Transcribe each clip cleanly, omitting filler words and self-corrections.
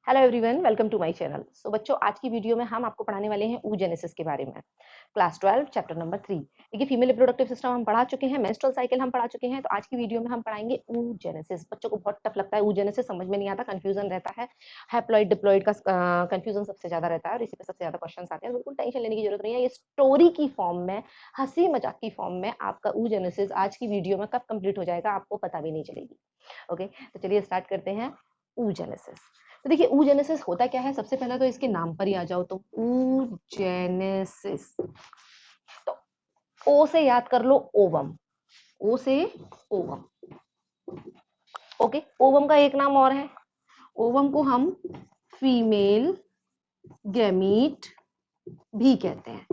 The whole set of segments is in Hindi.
Hello everyone, welcome to my channel. So बच्चों, आज की वीडियो में हम आपको पढ़ाने वाले हैं oogenesis के बारे में। Class 12 chapter number 3। देखिए, फीमेल रिप्रोडक्टिव सिस्टम हम पढ़ा चुके हैं, मेंस्ट्रुअल साइकिल हम पढ़ा चुके हैं। तो आज की वीडियो में हम पढ़ाएंगे oogenesis। बच्चों को बहुत टफ लगता है oogenesis, समझ में नहीं आता, कंफ्यूजन रहता है। हैप्लॉइड डिप्लॉइड का कंफ्यूजन सबसे ज्यादा रहता है और इसी पे सबसे ज्यादा क्वेश्चन आते हैं। बिल्कुल टेंशन लेने की जरूरत नहीं है। ये स्टोरी की फॉर्म में, हंसी मजाक की फॉर्म में आपका oogenesis आज की वीडियो में कब कंप्लीट हो जाएगा आपको पता भी नहीं चलेगी। ओके, तो चलिए स्टार्ट करते हैं oogenesis। तो देखिए, oogenesis होता क्या है। सबसे पहले तो इसके नाम पर ही आ जाओ, तो oogenesis। तो ओ से याद कर लो, ओवम। ओ से ओवम। ओके, ओवम का एक नाम और है। ओवम को हम फीमेल गैमीट भी कहते हैं।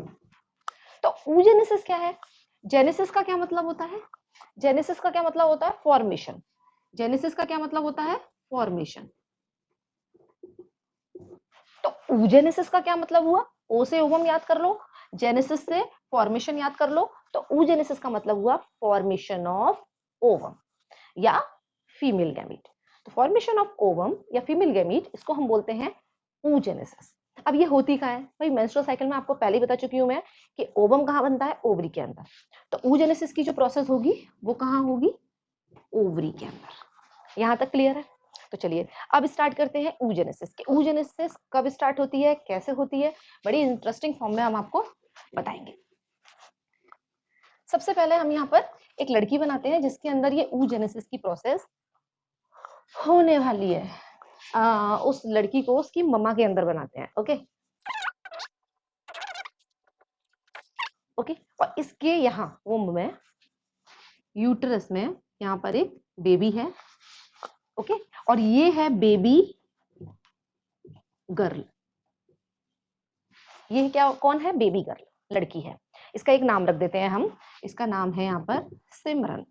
तो oogenesis क्या है? जेनेसिस का क्या मतलब होता है? जेनेसिस का क्या मतलब होता है? फॉर्मेशन। जेनेसिस का क्या मतलब होता है? फॉर्मेशन। तो oogenesis का क्या मतलब हुआ? ओ से ओवम याद कर लो, जेनेसिस से फॉर्मेशन याद कर लो। तो oogenesis का मतलब हुआ फॉर्मेशन ऑफ ओवम या फीमेल गैमीट। तो फॉर्मेशन ऑफ ओवम या फीमेल गैमीट, इसको हम बोलते हैं oogenesis। अब ये होती कहाँ है भाई? मेंस्ट्रुअल साइकिल में आपको पहले ही बता चुकी हूं मैं कि ओवम कहाँ बनता है? ओवरी के अंदर। तो oogenesis की जो प्रोसेस होगी वो कहाँ होगी? ओवरी के अंदर। यहां तक क्लियर है? तो चलिए अब स्टार्ट करते हैं oogenesis के। oogenesis कब स्टार्ट होती है, कैसे होती है, बड़ी इंटरेस्टिंग फॉर्म में हम आपको बताएंगे। सबसे पहले हम यहाँ पर एक लड़की बनाते हैं जिसके अंदर ये oogenesis की प्रोसेस होने वाली है। उस लड़की को उसकी मम्मा के अंदर बनाते हैं। ओके ओके, और इसके यहाँ वुम्ब में, यूटरस में, यहाँ पर एक बेबी है। ओके, और ये है बेबी गर्ल। ये क्या, कौन है? बेबी गर्ल, लड़की है। इसका एक नाम रख देते हैं हम। इसका नाम है यहाँ पर सिमरन।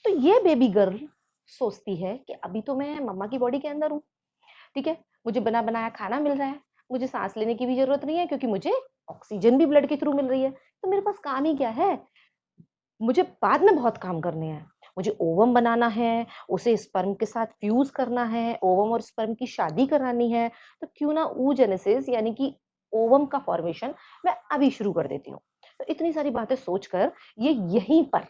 तो ये बेबी गर्ल सोचती है कि अभी तो मैं मम्मा की बॉडी के अंदर हूँ, ठीक है, मुझे बना बनाया खाना मिल रहा है, मुझे सांस लेने की भी जरूरत नहीं है क्योंकि मुझे ऑक्सीजन भी ब्लड के थ्रू मिल रही है। तो मेरे पास काम ही क्या है? मुझे बाद में बहुत काम करने हैं। मुझे ओवम बनाना है, उसे स्पर्म के साथ फ्यूज करना है, ओवम और स्पर्म की शादी करानी है। तो क्यों ना oogenesis यानी कि ओवम का फॉर्मेशन मैं अभी शुरू कर देती हूँ। तो इतनी सारी बातें सोचकर ये यहीं पर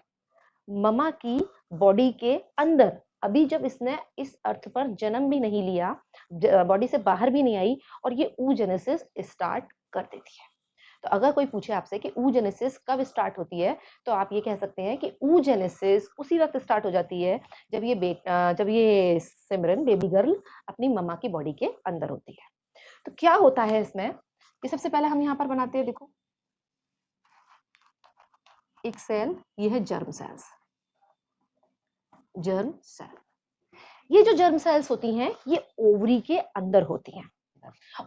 ममा की बॉडी के अंदर, अभी जब इसने इस अर्थ पर जन्म भी नहीं लिया, बॉडी से बाहर भी नहीं आई, और ये oogenesis स्टार्ट कर देती है। तो अगर कोई पूछे आपसे कि oogenesis कब स्टार्ट होती है, तो आप ये कह सकते हैं कि oogenesis उसी वक्त स्टार्ट हो जाती है जब ये सिमरन बेबी गर्ल अपनी मम्मा की बॉडी के अंदर होती है। तो क्या होता है इसमें, ये सबसे पहले हम यहाँ पर बनाते हैं। देखो, एक सेल, ये है जर्म सेल्स। जर्म सेल, ये जो जर्म सेल्स होती हैं ये ओवरी के अंदर होती हैं।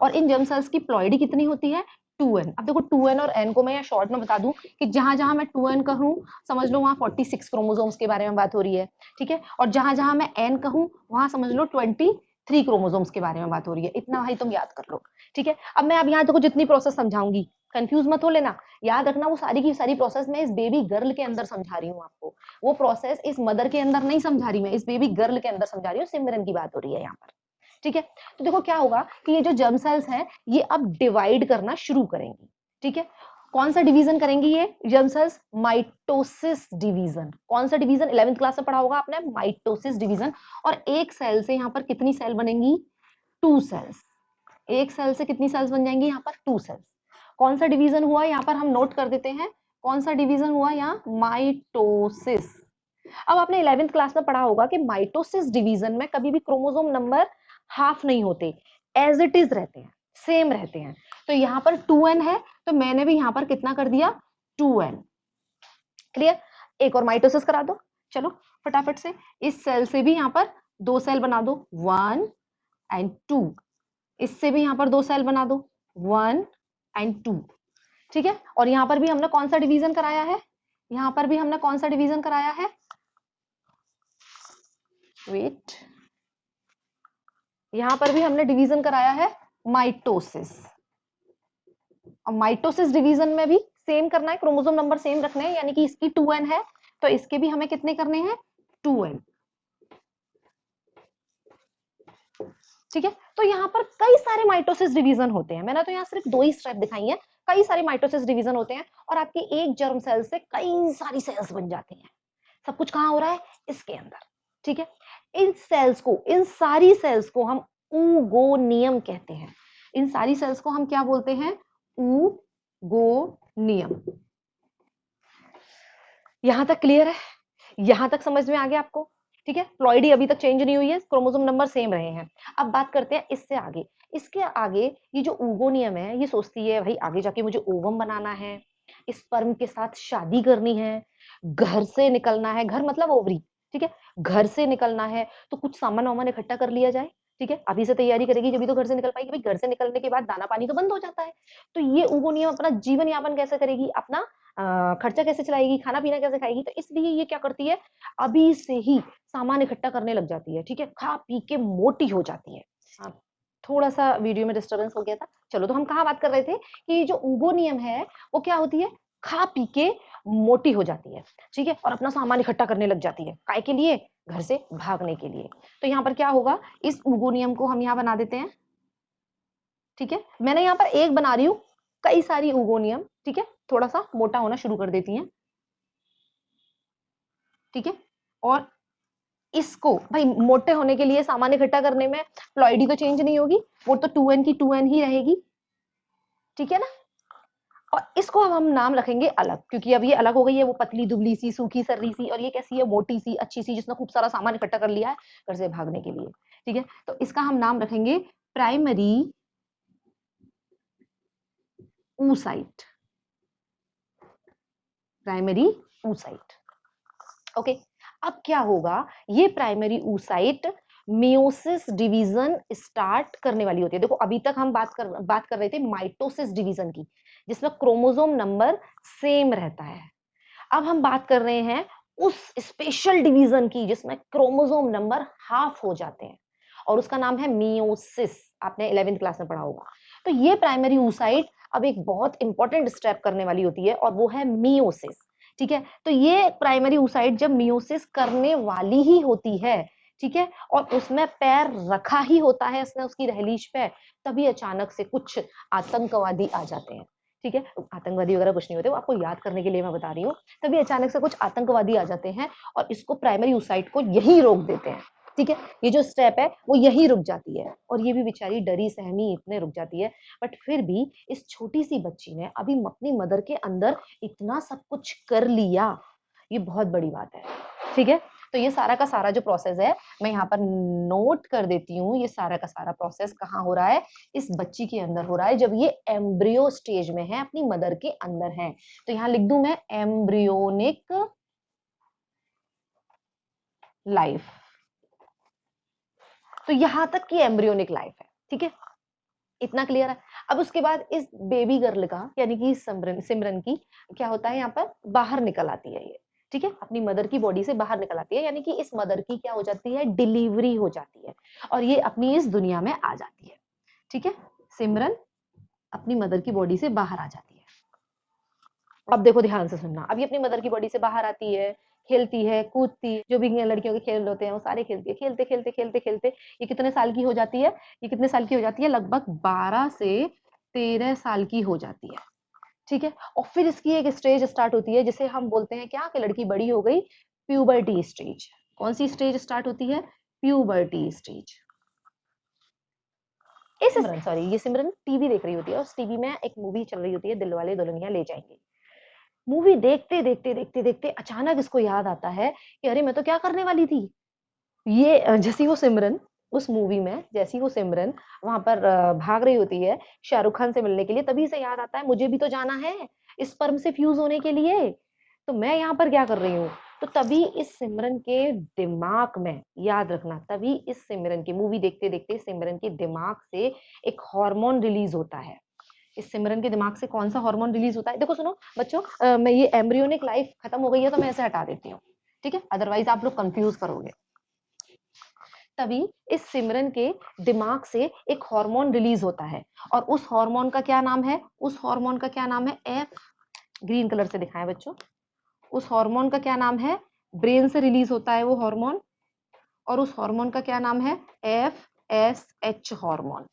और इन जर्म सेल्स की प्लॉइडी कितनी होती है? 2n। अब देखो, 2n और n को मैं या शॉर्ट में बता दूं कि जहां जहां मैं 2n कहूं, समझ लो वहां 46 क्रोमोसोम्स के बारे में बात हो रही है, ठीक है। और जहां जहां मैं n कहूं, वहां समझ लो 23 क्रोमोसोम्स के बारे में बात हो रही है। इतना भाई तुम याद कर लो, ठीक है। अब मैं अब यहाँ देखो जितनी प्रोसेस समझाऊंगी, कंफ्यूज मत हो लेना, याद रखना वो सारी की सारी प्रोसेस मैं इस बेबी गर्ल के अंदर समझा रही हूँ आपको। वो प्रोसेस इस मदर के अंदर नहीं समझा रही, मैं इस बेबी गर्ल के अंदर समझा रही हूँ। सिमरन की बात हो रही है यहाँ पर, ठीक है। तो देखो क्या होगा कि ये जो जर्म सेल्स हैं ये अब डिवाइड करना शुरू करेंगी, ठीक है। कौन सा डिवीजन करेंगी ये जर्म सेल्स? Mitosis division. कौन सा डिवीजन? 11th क्लास में पढ़ा होगा आपने, माइटोसिस डिवीजन। और एक सेल से यहाँ पर कितनी सेल बनेंगी? 2 सेल्स। एक सेल से कितनी सेल्स बन जाएंगी यहाँ पर? 2 सेल्स। कौन सा डिवीजन हुआ यहाँ पर? हम नोट कर देते हैं कौन सा डिवीजन हुआ यहाँ? माइटोसिस। अब आपने 11th क्लास में पढ़ा होगा कि माइटोसिस डिवीजन में कभी भी क्रोमोसोम नंबर हाफ नहीं होते, एज इट इज रहते हैं, सेम रहते हैं। तो यहाँ पर 2n है, तो मैंने भी यहाँ पर कितना कर दिया? 2n। क्लियर? एक और माइटोसिस करा दो, चलो फटाफट से। इस सेल से भी यहाँ पर 2 सेल बना दो, 1 एंड 2। इससे भी यहाँ पर 2 सेल बना दो, 1 एंड 2, ठीक है। और यहाँ पर भी हमने कौन सा डिवीजन कराया है? यहाँ पर भी हमने कौन सा डिवीजन कराया है? वेट, यहां पर भी हमने डिवीजन कराया है माइटोसिस। और माइटोसिस डिवीजन में भी सेम करना है, क्रोमोसोम नंबर सेम रखने हैं, यानी कि इसकी 2n है तो इसके भी हमें कितने करने हैं? 2n। ठीक है। तो यहाँ पर कई सारे माइटोसिस डिवीजन होते हैं, मैंने तो यहाँ सिर्फ 2 ही स्टेप दिखाई हैं, कई सारे माइटोसिस डिवीजन होते हैं और आपके एक जर्म सेल से कई सारी सेल्स बन जाती हैं। सब कुछ कहाँ हो रहा है? इसके अंदर। ठीक है। इन सेल्स को, इन सारी सेल्स को हम ऊगोनियम कहते हैं। इन सारी सेल्स को हम क्या बोलते हैं? ऊगोनियम। यहां तक क्लियर है? यहां तक समझ में आ गया आपको? ठीक है। प्लॉइडी अभी तक चेंज नहीं हुई है, क्रोमोसोम नंबर सेम रहे हैं। अब बात करते हैं इससे आगे। इसके आगे ये जो ऊगोनियम है, ये सोचती है भाई आगे जाके मुझे ओवम बनाना है, स्पर्म के साथ शादी करनी है, घर से निकलना है, घर मतलब ओवरी। ठीक है। घर से निकलना है तो कुछ सामान वामान इकट्ठा कर लिया जाए। ठीक है। अभी से तैयारी करेगी जब तो घर से निकल पाएगी। भाई घर से निकलने के बाद दाना पानी तो बंद हो जाता है, तो ये ऊगोनियम अपना जीवन यापन कैसे करेगी, अपना खर्चा कैसे चलाएगी, खाना पीना कैसे खाएगी? तो इसलिए ये क्या करती है, अभी से ही सामान इकट्ठा करने लग जाती है। ठीक है। खा पी के मोटी हो जाती है। थोड़ा सा वीडियो में डिस्टर्बेंस हो गया था। चलो, तो हम कहाँ बात कर रहे थे कि जो ऊगोनियम है वो क्या होती है, खा पी के मोटी हो जाती है। ठीक है। और अपना सामान इकट्ठा करने लग जाती है, काय के लिए? घर से भागने के लिए। तो यहाँ पर क्या होगा, इस ऊगोनियम को हम यहाँ बना देते हैं। ठीक है। मैंने यहाँ पर एक बना रही हूँ, कई सारी ऊगोनियम। ठीक है। थोड़ा सा मोटा होना शुरू कर देती हैं। ठीक है। और इसको भाई मोटे होने के लिए सामान इकट्ठा करने में प्लॉइडी तो चेंज नहीं होगी, वो तो 2n की 2n ही रहेगी। ठीक है ना। और इसको हम नाम रखेंगे अलग, क्योंकि अब ये अलग हो गई है, वो पतली दुबली सी सूखी सर्री सी, और ये कैसी है, मोटी सी अच्छी सी, जिसने खूब सारा सामान इकट्ठा कर लिया है घर से भागने के लिए। ठीक है। तो इसका हम नाम रखेंगे primary oocyte। Primary oocyte। Okay. अब क्या होगा, ये primary oocyte meiosis division start करने वाली होती है। देखो अभी तक हम बात कर रहे थे माइटोसिस डिवीजन की, जिसमें क्रोमोसोम नंबर सेम रहता है। अब हम बात कर रहे हैं उस स्पेशल डिवीजन की जिसमें क्रोमोसोम नंबर हाफ हो जाते हैं, और उसका नाम है मियोसिस। आपने 11th क्लास में पढ़ा होगा। तो ये प्राइमरी oocyte अब एक बहुत इंपॉर्टेंट स्टेप करने वाली होती है, और वो है मियोसिस। ठीक है। तो ये प्राइमरी oocyte जब मियोसिस करने वाली ही होती है, ठीक है, और उसमें पैर रखा ही होता है इसने उसकी दहलीज पे, तभी अचानक से कुछ आतंकवादी आ जाते हैं। ठीक है। आतंकवादी वगैरह कुछ नहीं होते, वो आपको याद करने के लिए मैं बता रही हूँ। तभी अचानक से कुछ आतंकवादी आ जाते हैं और इसको प्राइमरी oocyte को यही रोक देते हैं। ठीक है। ये जो स्टेप है वो यही रुक जाती है, और ये भी बेचारी डरी सहमी इतने रुक जाती है। बट फिर भी इस छोटी सी बच्ची ने अभी अपनी मदर के अंदर इतना सब कुछ कर लिया, ये बहुत बड़ी बात है। ठीक है। तो ये सारा का सारा जो प्रोसेस है, मैं यहाँ पर नोट कर देती हूँ। ये सारा का सारा प्रोसेस कहाँ हो रहा है, इस बच्ची के अंदर हो रहा है, जब ये एम्ब्रियो स्टेज में है, अपनी मदर के अंदर है। तो यहाँ लिख दूं मैं एम्ब्रियोनिक लाइफ। तो यहां तक की एम्ब्रियोनिक लाइफ है। ठीक है। इतना क्लियर है। अब उसके बाद इस बेबी गर्ल का, यानी कि सिमरन की क्या होता है, यहाँ पर बाहर निकल आती है ये। ठीक है। अपनी मदर की बॉडी से बाहर निकल आती है, यानी कि इस मदर की क्या हो जाती है, डिलीवरी हो जाती है, और ये अपनी इस दुनिया में आ जाती है। ठीक है। सिमरन अपनी मदर की बॉडी से बाहर आ जाती है। अब देखो ध्यान से सुनना। अब ये अपनी मदर की बॉडी से बाहर आती है, खेलती है, कूदती है, जो भी लड़कियों के खेल होते हैं वो सारे खेलती है। खेलते खेलते खेलते खेलते ये कितने साल की हो जाती है, ये कितने साल की हो जाती है, लगभग 12 से 13 साल की हो जाती है। ठीक है। और फिर इसकी एक स्टेज स्टार्ट होती है जिसे हम बोलते हैं क्या, कि लड़की बड़ी हो गई, प्यूबर्टी स्टेज। कौन सी स्टेज स्टार्ट होती है, प्यूबर्टी स्टेज। इस सॉरी, ये सिमरन टीवी देख रही होती है, और उस टीवी में एक मूवी चल रही होती है, दिलवाले दुल्हनिया ले जाएंगे। मूवी देखते देखते देखते देखते अचानक इसको याद आता है कि अरे मैं तो क्या करने वाली थी। ये जैसी वो सिमरन उस मूवी में, जैसी वो सिमरन वहां पर भाग रही होती है शाहरुख खान से मिलने के लिए, तभी से याद आता है मुझे भी तो जाना है स्पर्म से फ्यूज होने के लिए, तो मैं यहाँ पर क्या कर रही हूँ। तो तभी इस सिमरन के दिमाग में, याद रखना, तभी इस सिमरन की मूवी देखते देखते सिमरन के दिमाग से एक हार्मोन रिलीज होता है। इस सिमरन के दिमाग से कौन सा हार्मोन रिलीज होता है, देखो सुनो बच्चों, मैं ये एम्ब्रियोनिक लाइफ खत्म हो गई है तो मैं इसे हटा देती हूँ। ठीक है। अदरवाइज आप लोग कंफ्यूज करोगे। तभी इस सिमरन के दिमाग से एक हार्मोन रिलीज होता है, और उस हार्मोन का क्या नाम है, उस हार्मोन का क्या नाम है, एफ, ग्रीन कलर से दिखाएं बच्चों। उस हार्मोन का क्या नाम है, ब्रेन से रिलीज होता है वो हार्मोन, और उस हार्मोन का क्या नाम है, F FSH hormone,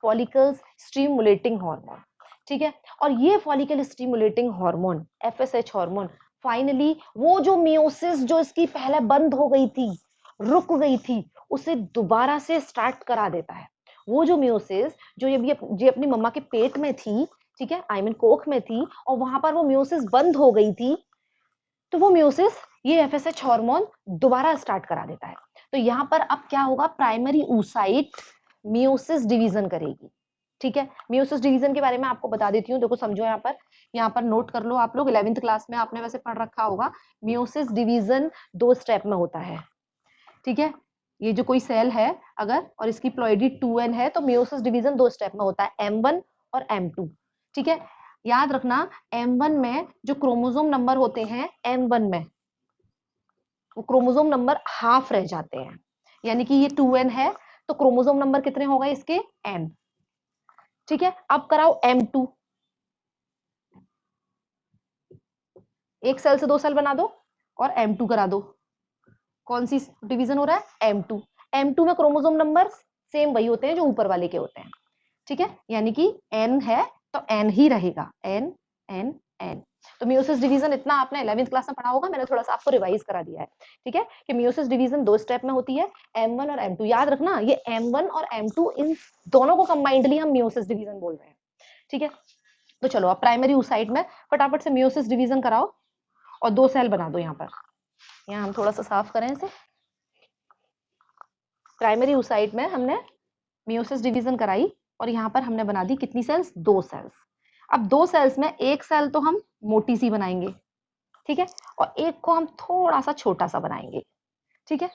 follicles stimulating hormone, ठीक है। और ये follicle stimulating hormone FSH hormone finally वो जो मियोसिस जो इसकी पहले बंद हो गई थी, रुक गई थी, उसे दोबारा से स्टार्ट करा देता है। वो जो मियोसिस जो ये अपनी मम्मा के पेट में थी, ठीक है, आई मीन कोख में थी, और वहां पर वो मियोसिस बंद हो गई थी, तो वो मियोसिस ये FSH हार्मोन दोबारा स्टार्ट करा देता है। तो यहाँ पर अब क्या होगा, प्राइमरी oocyte मियोसिस डिवीजन करेगी, ठीक है। मियोसिस डिवीजन के बारे में आपको बता देती हूँ, देखो समझो, यहाँ पर नोट कर लो आप लोग, 11th क्लास में आपने वैसे पढ़ रखा होगा। मियोसिस डिवीजन 2 स्टेप में होता है, ठीक है। ये जो कोई सेल है अगर और इसकी प्लॉइडी 2n है तो मियोसिस डिवीजन 2 स्टेप में होता है, M1 और M2, ठीक है। याद रखना M1 में जो क्रोमोसोम नंबर होते हैं, M1 में वो क्रोमोसोम नंबर हाफ रह जाते हैं, यानी कि ये 2n है तो क्रोमोसोम नंबर कितने हो गए इसके, n, ठीक है। अब कराओ M2, एक सेल से 2 सेल बना दो और M2 करा दो। कौन सी डिवीजन हो रहा है, M2। M2 में क्रोमोसोम नंबर सेम वही होते हैं जो ऊपर वाले के होते हैं, ठीक है। यानी कि N है तो N ही रहेगा, N N N। तो मियोसिस डिवीजन इतना आपने 11th क्लास में पढ़ा होगा, मैंने थोड़ा सा आपको रिवाइज करा दिया है, ठीक है, कि मियोसिस डिवीजन 2 स्टेप में होती है, M1 और M2। याद रखना ये M1 और M2 इन दोनों को कंबाइंडली हम मियोसिस डिवीजन बोल रहे हैं, ठीक है। तो चलो अब प्राइमरी oocyte में फटाफट से मियोसिस डिवीजन कराओ और 2 सेल बना दो। यहाँ हम थोड़ा सा साफ करें इसे। प्राइमरी oocyte में हमने मियोसिस डिवीजन कराई और यहाँ पर हमने बना दी कितनी सेल्स, 2 सेल्स। अब 2 सेल्स में एक सेल तो हम मोटी सी बनाएंगे, ठीक है, और एक को हम थोड़ा सा छोटा सा बनाएंगे, ठीक है।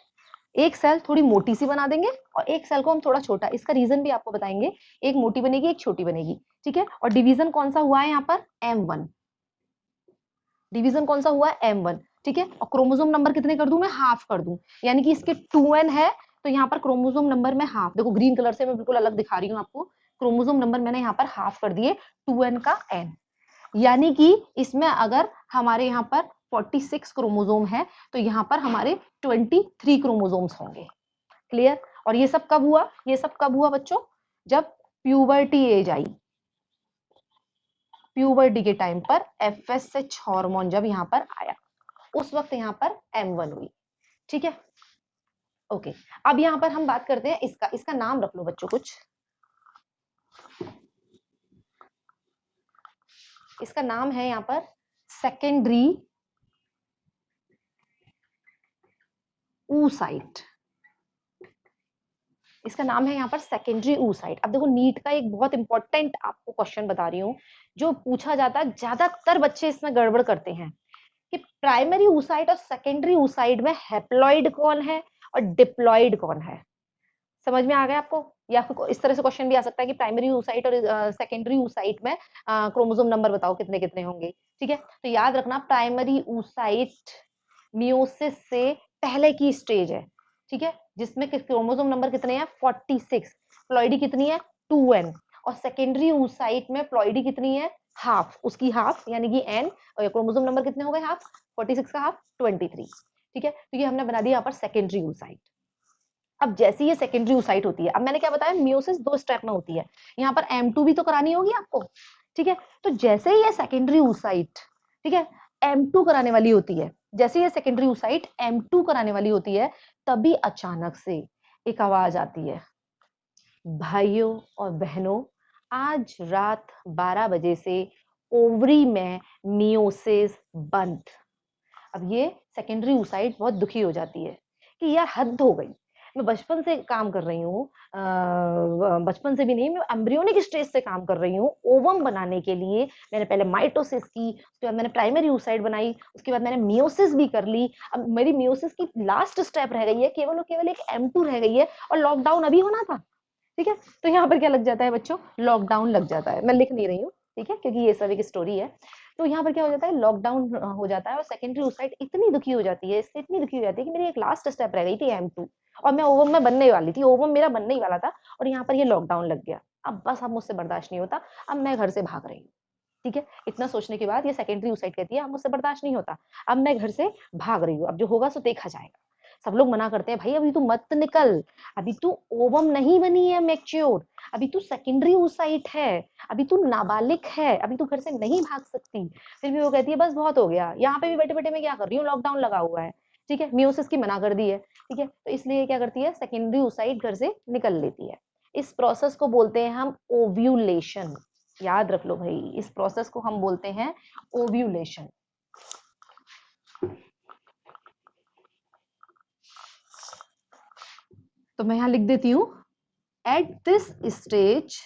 एक सेल थोड़ी मोटी सी बना देंगे और एक सेल को हम थोड़ा छोटा, इसका रीजन भी आपको बताएंगे, एक मोटी बनेगी एक छोटी बनेगी, ठीक है। और डिवीजन कौन सा हुआ है यहाँ पर, M1, डिवीजन कौन सा हुआ है, M1, ठीक है। और क्रोमोसोम नंबर कितने कर दूं मैं, हाफ कर दूं, यानी कि इसके 2n है तो यहाँ पर क्रोमोसोम नंबर में हाफ, देखो ग्रीन कलर से मैं बिल्कुल अलग दिखा रही हूँ आपको, क्रोमोसोम नंबर मैंने यहाँ पर हाफ कर दिए, 2n का n, यानी कि इसमें अगर हमारे यहाँ पर 46 क्रोमोसोम है तो यहाँ पर हमारे 23 क्रोमोसोम्स होंगे, क्लियर। और ये सब कब हुआ, ये सब कब हुआ बच्चों, जब प्यूबर्टी एज आई, प्यूबर्टी के टाइम पर FSH हार्मोन जब यहाँ पर आया, उस वक्त यहाँ पर M1 हुई, ठीक है, ओके। अब यहाँ पर हम बात करते हैं इसका नाम रख लो बच्चों कुछ, इसका नाम है यहाँ पर सेकेंडरी oocyte, इसका नाम है यहाँ पर सेकेंडरी oocyte। अब देखो नीट का एक बहुत इंपॉर्टेंट आपको क्वेश्चन बता रही हूँ जो पूछा जाता है, ज्यादातर बच्चे इसमें गड़बड़ करते हैं कि प्राइमरी oocyte और सेकेंडरी oocyte में हैप्लॉइड कौन है और डिप्लॉइड कौन है। समझ में आ गया आपको, या फिर इस तरह से क्वेश्चन भी आ सकता है कि प्राइमरी oocyte और सेकेंडरी oocyte में क्रोमोसोम नंबर बताओ कितने कितने होंगे, ठीक है। तो याद रखना प्राइमरी oocyte मियोसिस से पहले की स्टेज है, ठीक है, जिसमें क्रोमोसोम नंबर कितने हैं, 46, प्लॉइडी कितनी है, 2n, और सेकेंडरी oocyte में प्लॉइडी कितनी है, हाफ, उसकी हाफ यानी कि n, और क्रोमोसोम नंबर कितने हो गए, हाफ, 46 का हाफ 23, ठीक है। तो ये हमने बना दिया यहाँ पर सेकेंडरी oocyte। अब जैसे ये सेकेंडरी oocyte होती है, अब मैंने क्या बताया, मियोसिस 2 स्टेप में होती है, यहाँ पर M2 भी तो करानी होगी आपको, ठीक है। तो जैसे ही ये सेकेंडरी oocyte, ठीक है, M2 कराने वाली होती है, जैसे ये सेकेंडरी oocyte M2 कराने वाली होती है, तभी अचानक से एक आवाज आती है, भाइयों और बहनों, आज रात 12 बजे से ओवरी में मियोसिस बंद। अब ये सेकेंडरी oocyte बहुत दुखी हो जाती है कि यार हद हो गई, मैं बचपन से काम कर रही हूँ, बचपन से भी नहीं, मैं एम्ब्रियोनिक स्टेज से काम कर रही हूँ, ओवम बनाने के लिए मैंने पहले माइटोसिस की, उसके बाद मैंने प्राइमरी oocyte बनाई, उसके बाद मैंने मियोसिस भी कर ली, अब मेरी मियोसिस की लास्ट स्टेप रह गई है, केवल और केवल एक M2 रह गई है और लॉकडाउन अभी होना था, ठीक है। तो यहाँ पर क्या लग जाता है बच्चों, लॉकडाउन लग जाता है, मैं लिख नहीं रही हूँ, ठीक है, क्योंकि ये सब एक स्टोरी है। तो यहाँ पर क्या हो जाता है, लॉकडाउन हो जाता है और सेकेंडरी oocyte इतनी दुखी हो जाती है, इससे इतनी दुखी हो जाती है कि मेरी एक लास्ट स्टेप रह गई थी M2 और मैं ओवम में बनने वाली थी, ओवम मेरा बनने ही वाला था और यहाँ पर ये लॉकडाउन लग गया, अब बस अब मुझसे बर्दाश्त नहीं होता, अब मैं घर से भाग रही हूँ, ठीक है। इतना सोचने के बाद ये सेकेंडरी oocyte कहती है अब मुझसे बर्दाश्त नहीं होता, अब मैं घर से भाग रही हूँ, अब जो होगा सो देखा जाएगा। सब लोग मना करते हैं भाई अभी तू मत निकल, अभी तू ओवम नहीं बनी है मैच्योर, अभी तू सेकेंडरी oocyte है, अभी तू नाबालिग है, अभी तू घर से नहीं भाग सकती। फिर भी वो कहती है बस बहुत हो गया, यहाँ पे भी बैठे बैठे मैं क्या कर रही हूँ, लॉकडाउन लगा हुआ है, ठीक है, मियोसिस की मना कर दी है, ठीक है, तो इसलिए क्या करती है, सेकेंडरी oocyte घर से निकल लेती है। इस प्रोसेस को बोलते हैं हम ओव्यूलेशन, याद रख लो भाई, इस प्रोसेस को हम बोलते हैं ओव्यूलेशन। तो मैं यहां लिख देती हूं, एट दिस स्टेज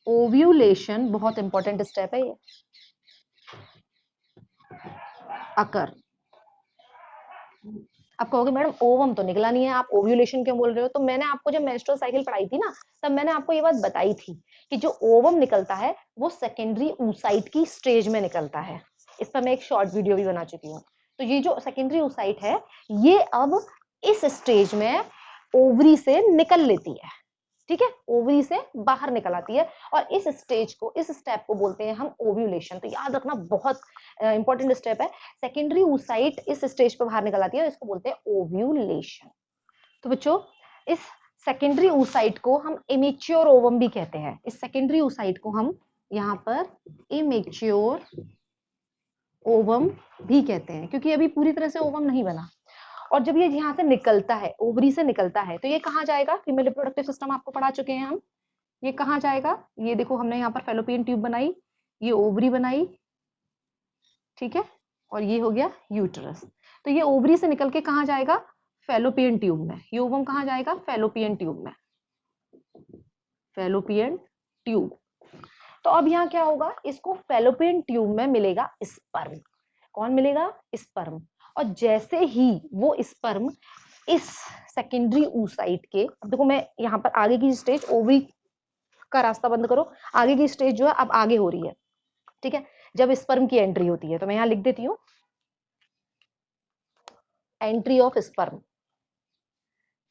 ओव्यूलेशन, बहुत इंपॉर्टेंट स्टेप है ये, अकर। आप कहोगे मैडम ओवम तो निकला नहीं है, आप ओव्यूलेशन क्यों बोल रहे हो? तो मैंने आपको जब मेंस्ट्रुअल साइकिल पढ़ाई थी ना, तब मैंने आपको ये बात बताई थी कि जो ओवम निकलता है वो सेकेंडरी oocyte की स्टेज में निकलता है। इस पर मैं एक शॉर्ट वीडियो भी बना चुकी हूँ। तो ये जो सेकेंडरी oocyte है ये अब इस स्टेज में ओवरी से निकल लेती है, ठीक है, ओवरी से बाहर निकल आती है, और इस स्टेज को, इस स्टेप को बोलते हैं हम ओव्यूलेशन। तो याद रखना, बहुत इंपॉर्टेंट स्टेप है। सेकेंडरी oocyte इस स्टेज पर बाहर निकल आती है, इसको बोलते हैं ओव्यूलेशन। तो बच्चों इस सेकेंडरी oocyte को हम इमेच्योर ओवम भी कहते हैं। इस सेकेंडरी oocyte को हम यहाँ पर इमेच्योर ओवम भी कहते हैं, क्योंकि अभी पूरी तरह से ओवम नहीं बना। और जब ये यहाँ से निकलता है, ओवरी से निकलता है, तो ये कहाँ जाएगा? फीमेल रिप्रोडक्टिव सिस्टम आपको पढ़ा चुके हैं हम, ये कहाँ जाएगा? ये देखो हमने यहाँ पर फेलोपियन ट्यूब बनाई, ये ओवरी बनाई, ठीक है, और ये हो गया यूट्रस। तो ये ओवरी से निकल के कहाँ जाएगा? फेलोपियन ट्यूब में। ये ओवम कहाँ जाएगा? फेलोपियन ट्यूब में, फेलोपियन ट्यूब। तो अब यहाँ क्या होगा, इसको फेलोपियन ट्यूब में मिलेगा स्पर्म। कौन मिलेगा? स्पर्म। और जैसे ही वो स्पर्म इस सेकेंडरी oocyte के, अब देखो मैं यहाँ पर आगे की स्टेज, ओवरी का रास्ता बंद करो, आगे की स्टेज जो है अब आगे हो रही है, ठीक है, जब स्पर्म की एंट्री होती है, तो मैं यहाँ लिख देती हूँ एंट्री ऑफ स्पर्म,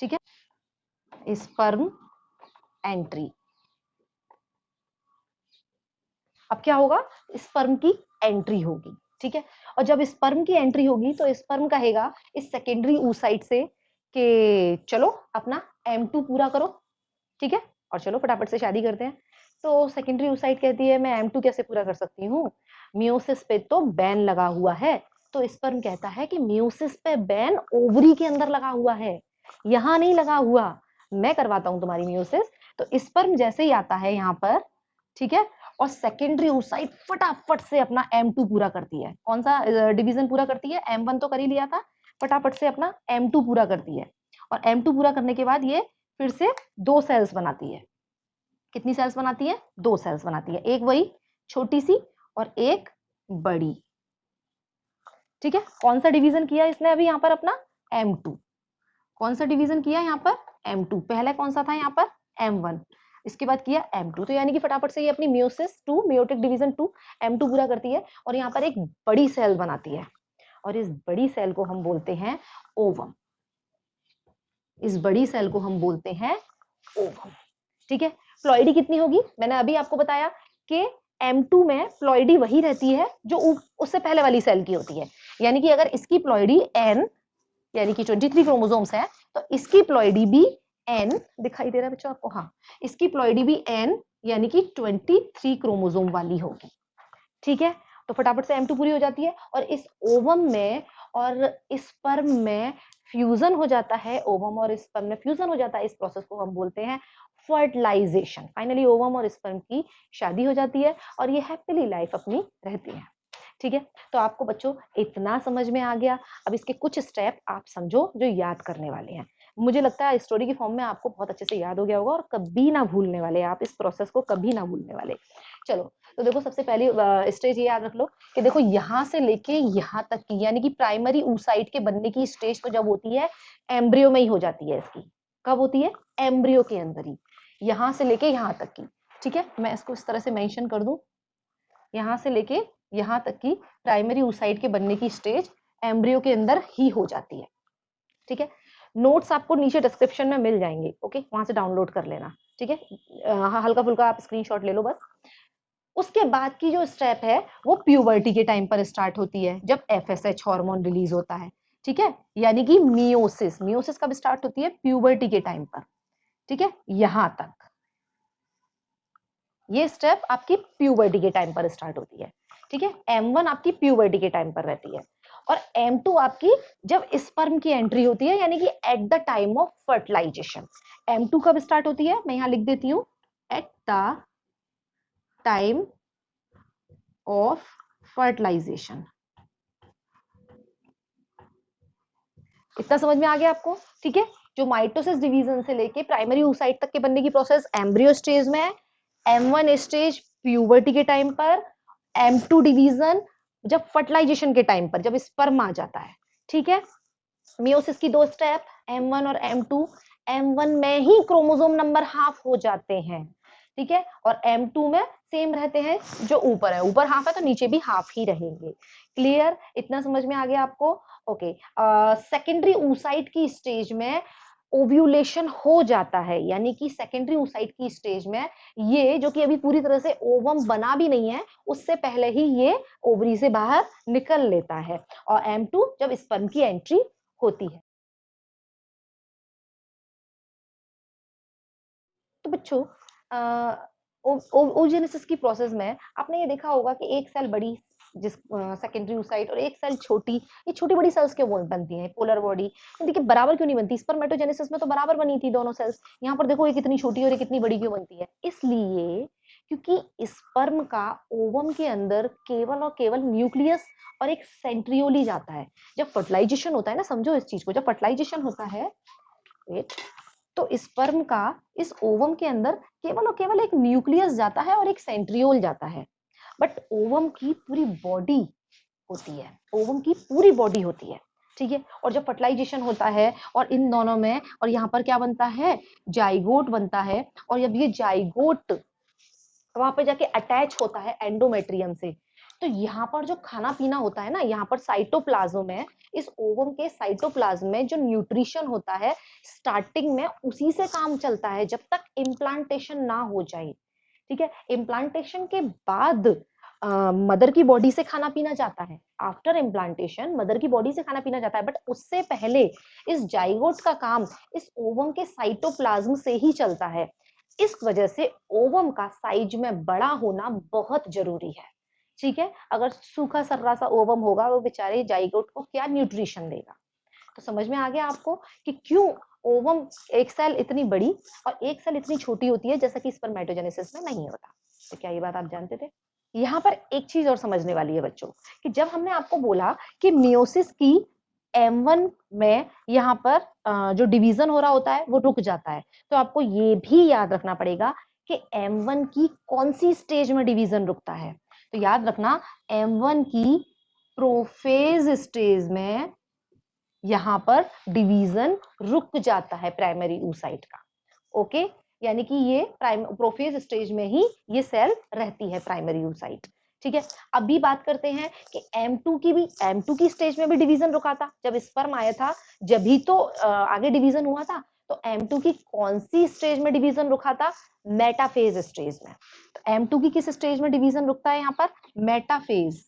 ठीक है, स्पर्म एंट्री। अब क्या होगा? स्पर्म की एंट्री होगी, ठीक है, और जब स्पर्म की एंट्री होगी तो स्पर्म कहेगा इस सेकेंडरी oocyte से कि चलो अपना M2 पूरा करो, ठीक है, और चलो फटाफट से शादी करते हैं। तो सेकेंडरी oocyte कहती है मैं M2 कैसे पूरा कर सकती हूँ, मियोसिस पे तो बैन लगा हुआ है। तो स्पर्म कहता है कि मियोसिस पे बैन ओवरी के अंदर लगा हुआ है, यहाँ नहीं लगा हुआ, मैं करवाता हूँ तुम्हारी मियोसिस। तो स्पर्म जैसे ही आता है यहाँ पर, ठीक है, और सेकेंडरी oocyte फटाफट से अपना M2 पूरा करती है। कौन सा डिवीजन पूरा करती है? M1 तो कर ही लिया था, फटाफट से अपना M2 पूरा करती है। और M2 पूरा करने के बाद ये फिर से 2 सेल्स बनाती है। कितनी सेल्स बनाती है? 2 सेल्स बनाती है, एक वही छोटी सी और एक बड़ी, ठीक है। कौन सा डिवीजन किया इसने अभी यहाँ पर? अपना M2। कौन सा डिवीजन किया यहाँ पर? M2। पहले कौन सा था यहाँ पर? M1। इसके बाद किया M2। तो यानी कि फटाफट से ये अपनी मियोसिस 2, मियोटिक डिवीजन 2, M2 पूरा करती है और यहाँ पर एक बड़ी सेल बनाती है, और इस बड़ी सेल को हम बोलते हैं ओवम। इस बड़ी सेल को हम बोलते हैं ओवम, ठीक है। प्लॉइडी कितनी होगी? मैंने अभी आपको बताया कि M2 में प्लॉइडी वही रहती है जो उससे पहले वाली सेल की होती है। यानी कि अगर इसकी प्लॉइडी N यानी कि 23 क्रोमोसोम्स है, तो इसकी प्लॉइडी भी N, दिखाई दे रहा है बच्चों आपको? हाँ, इसकी प्लॉइडी भी N यानी कि 23 क्रोमोसोम वाली होगी, ठीक है। तो फटाफट से M2 पूरी हो जाती है और इस ओवम में और स्पर्म में फ्यूजन हो जाता है। ओवम और स्पर्म में फ्यूजन हो जाता है, इस प्रोसेस को हम बोलते हैं फर्टिलाइजेशन। फाइनली ओवम और स्पर्म की शादी हो जाती है और ये हैप्पीली लाइफ अपनी रहती है, ठीक है। तो आपको बच्चों इतना समझ में आ गया। अब इसके कुछ स्टेप आप समझो जो याद करने वाले हैं। मुझे लगता है स्टोरी की फॉर्म में आपको बहुत अच्छे से याद हो गया होगा और कभी ना भूलने वाले, आप इस प्रोसेस को कभी ना भूलने वाले। चलो, तो देखो सबसे पहली स्टेज ये याद रख लो कि देखो यहाँ से लेके यहाँ तक की, यानी कि प्राइमरी oocyte के बनने की स्टेज तो जब होती है एम्ब्रियो में ही हो जाती है इसकी। कब होती है? एम्ब्रियो के अंदर ही, यहाँ से लेके यहाँ तक की, ठीक है। मैं इसको इस तरह से मेंशन कर दूं, यहाँ से लेके यहाँ तक की प्राइमरी oocyte के बनने की स्टेज एम्ब्रियो के अंदर ही हो जाती है, ठीक है। नोट्स आपको नीचे डिस्क्रिप्शन में मिल जाएंगे, ओके, वहां से डाउनलोड कर लेना, ठीक है। हल्का फुल्का आप स्क्रीनशॉट ले लो बस। उसके बाद की जो स्टेप है वो प्यूबर्टी के टाइम पर स्टार्ट होती है, जब एफएसएच हार्मोन रिलीज होता है, ठीक है, यानी कि मियोसिस। मियोसिस कब स्टार्ट होती है? प्यूबर्टी के टाइम पर, ठीक है, यहां तक ये स्टेप आपकी प्यूबर्टी के टाइम पर स्टार्ट होती है, ठीक है। M1 आपकी प्यूबर्टी के टाइम पर रहती है, और M2 आपकी जब स्पर्म की एंट्री होती है, यानी कि at the time of fertilization. M2 कब स्टार्ट होती है? मैं यहां लिख देती हूं, at the time of fertilization. इतना समझ में आ गया आपको? ठीक है, जो माइटोसिस डिवीजन से लेके प्राइमरी oocyte तक के बनने की प्रोसेस एम्ब्रियो स्टेज में है, M1 स्टेज प्यूबर्टी के टाइम पर, M2 डिवीजन जब फर्टिलाइजेशन के टाइम पर, जब स्पर्म आ जाता है, ठीक है। मियोसिस की दो स्टेप, M1 और M2। M1 में ही क्रोमोसोम नंबर हाफ हो जाते हैं, ठीक है, और M2 में सेम रहते हैं, जो ऊपर है, ऊपर हाफ है तो नीचे भी हाफ ही रहेंगे। क्लियर? इतना समझ में आ गया आपको? ओके। सेकेंडरी oocyte की स्टेज में ओव्यूलेशन हो जाता है, यानी कि सेकेंडरी oocyte की स्टेज में ये, जो कि अभी पूरी तरह से ओवम बना भी नहीं है, उससे पहले ही ये ओवरी से बाहर निकल लेता है, और M2 जब स्पर्म की एंट्री होती है। तो बच्चों, ओजेनेसिस की प्रोसेस में आपने ये देखा होगा कि एक सेल बड़ी, जिस सेकेंडरी oocyte, और एक सेल छोटी। ये छोटी बड़ी सेल्स क्यों बनती हैं? Polar body. देखिए बराबर क्यों नहीं बनती? स्पर्मेटोजेनेसिस में तो बराबर बनी थी दोनों सेल्स, यहाँ पर देखो ये कितनी छोटी और ये कितनी बड़ी क्यों बनती है? इसलिए क्योंकि स्पर्म का ओवम के अंदर केवल और केवल न्यूक्लियस और एक सेंट्रियोल जाता है। जब फर्टिलाइजेशन होता है ना, समझो इस चीज को, जब फर्टिलाइजेशन होता है, वेट, तो स्पर्म का इस ओवम के अंदर केवल और केवल एक न्यूक्लियस जाता है और एक सेंट्रियोल जाता है, बट ओवम की पूरी बॉडी होती है, ओवम की पूरी बॉडी होती है, ठीक है। और जब फर्टिलाइजेशन होता है और इन दोनों में, और यहाँ पर क्या बनता है? जाइगोट बनता है, और जब ये जाइगोट वहां पे जाके अटैच होता है एंडोमेट्रियम से, तो यहाँ पर जो खाना पीना होता है ना, यहाँ पर साइटोप्लाज्म में, इस ओवम के साइटोप्लाज्म में जो न्यूट्रिशन होता है, स्टार्टिंग में उसी से काम चलता है जब तक इम्प्लांटेशन ना हो जाए, ठीक है। इम्प्लांटेशन के बाद मदर की बॉडी से खाना पीना जाता है, आफ्टर इम्प्लांटेशन मदर की बॉडी से खाना पीना जाता है, बट उससे पहले इस जाइगोट का काम इस ओवम के साइटोप्लाज्म से ही चलता है। इस वजह से ओवम का साइज में बड़ा होना बहुत जरूरी है, ठीक है। अगर सूखा सर्रा सा ओवम होगा, वो बेचारे जाइगोट को क्या न्यूट्रिशन देगा? तो समझ में आ गया आपको कि क्यों ओवम, एक सेल इतनी बड़ी और एक सेल इतनी छोटी होती है, जैसा कि स्पर्मेटोजेनेसिस में नहीं होता। तो क्या ये बात आप जानते थे? यहाँ पर एक चीज और समझने वाली है बच्चों, कि जब हमने आपको बोला कि मियोसिस की M1 में यहाँ पर जो डिवीजन हो रहा होता है वो रुक जाता है, तो आपको ये भी याद रखना पड़ेगा कि M1 की कौन सी स्टेज में डिवीजन रुकता है। तो याद रखना, M1 की प्रोफेज स्टेज में यहाँ पर डिवीजन रुक जाता है प्राइमरी oocyte का, ओके। यानी कि ये प्रोफेज स्टेज में ही ये सेल रहती है, प्राइमरी oocyte, ठीक है। अभी बात करते हैं कि M2 की स्टेज में भी डिवीजन रुका था, जब स्पर्म आया था, जब ही तो आगे डिवीजन हुआ था। तो M2 की कौन सी स्टेज में डिवीजन रुका था? मेटाफेज स्टेज में। तो M2 की किस स्टेज में डिवीजन रुकता है? यहाँ पर मेटाफेज।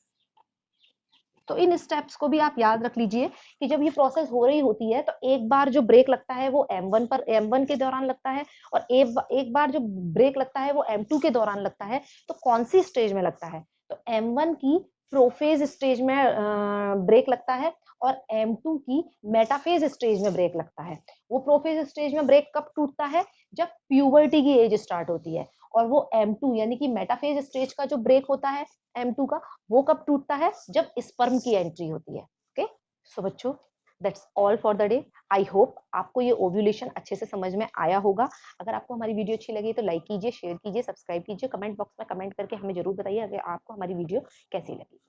तो इन स्टेप्स को भी आप याद रख लीजिए कि जब ये प्रोसेस हो रही होती है, तो एक बार जो ब्रेक लगता है वो M1 के दौरान लगता है, और एक बार जो ब्रेक लगता है वो M2 के दौरान लगता है। तो कौन सी स्टेज में लगता है? तो M1 की प्रोफेज स्टेज में ब्रेक लगता है, और M2 की मेटाफेज स्टेज में ब्रेक लगता है। वो प्रोफेज स्टेज में ब्रेक कब टूटता है? जब प्यूबर्टी की एज स्टार्ट होती है। और वो M2 यानी कि मेटाफेज स्टेज का जो ब्रेक होता है M2 का, वो कब टूटता है? जब स्पर्म की एंट्री होती है, ओके। सो बच्चों, that's all for the day. I hope आपको ये ओव्यूलेशन अच्छे से समझ में आया होगा। अगर आपको हमारी वीडियो अच्छी लगी तो लाइक कीजिए, शेयर कीजिए, सब्सक्राइब कीजिए, कमेंट बॉक्स में कमेंट करके हमें जरूर बताइए अगर आपको हमारी वीडियो कैसी लगी।